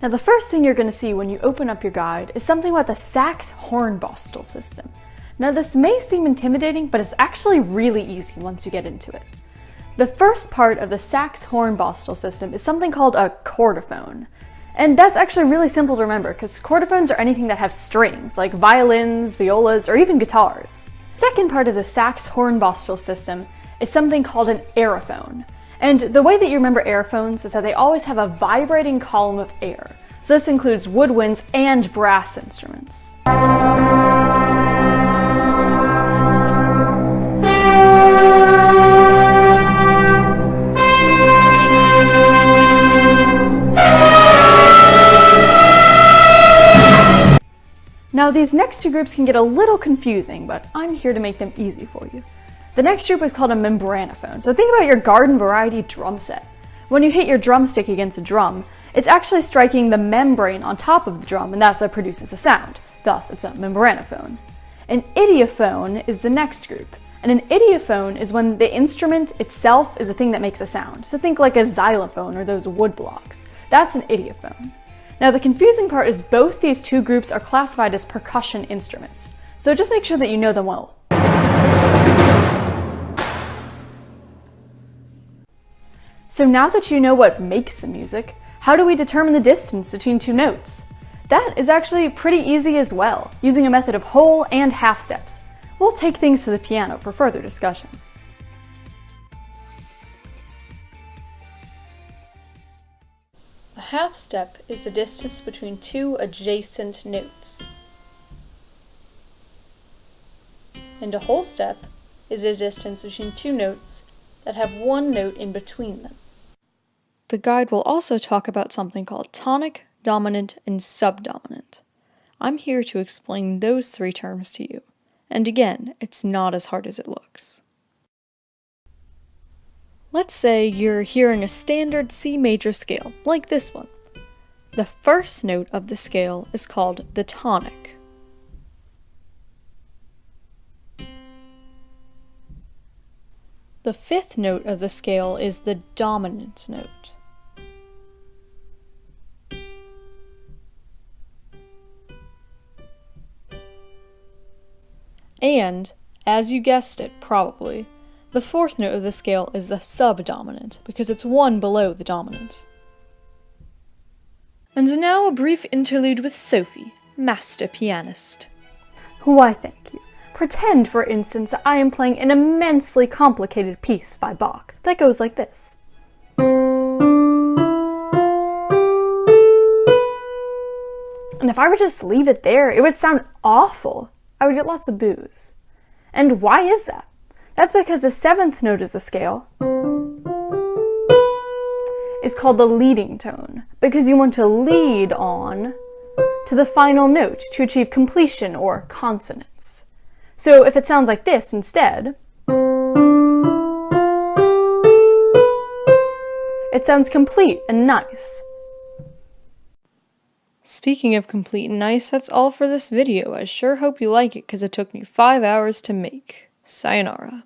Now the first thing you're going to see when you open up your guide is something about the sax hornbostel system. Now this may seem intimidating, but it's actually really easy once you get into it. The first part of the sax hornbostel system is something called a cordophone. And that's actually really simple to remember because cordophones are anything that have strings, like violins, violas, or even guitars. The second part of the sax hornbostel system is something called an aerophone. And the way that you remember aerophones is that they always have a vibrating column of air. So this includes woodwinds and brass instruments. Now these next two groups can get a little confusing, but I'm here to make them easy for you. The next group is called a membranophone. So think about your garden variety drum set. When you hit your drumstick against a drum, it's actually striking the membrane on top of the drum, and that's what produces a sound. Thus, it's a membranophone. An idiophone is the next group. And an idiophone is when the instrument itself is the thing that makes a sound. So think like a xylophone or those wood blocks. That's an idiophone. Now the confusing part is both these two groups are classified as percussion instruments. So just make sure that you know them well. So now that you know what makes the music, how do we determine the distance between two notes? That is actually pretty easy as well, using a method of whole and half steps. We'll take things to the piano for further discussion. A half step is the distance between two adjacent notes. And a whole step is the distance between two notes that have one note in between them. The guide will also talk about something called tonic, dominant, and subdominant. I'm here to explain those three terms to you. And again, it's not as hard as it looks. Let's say you're hearing a standard C major scale, like this one. The first note of the scale is called the tonic. The fifth note of the scale is the dominant note. And, as you guessed it, probably, the fourth note of the scale is the subdominant, because it's one below the dominant. And now a brief interlude with Sophie, master pianist. Why, thank you. Pretend, for instance, that I am playing an immensely complicated piece by Bach that goes like this. And if I were to just leave it there, it would sound awful. I would get lots of boos. And why is that? That's because the seventh note of the scale is called the leading tone, because you want to lead on to the final note to achieve completion or consonance. So if it sounds like this instead, it sounds complete and nice. Speaking of complete and nice, that's all for this video. I sure hope you like it because it took me 5 hours to make. Sayonara.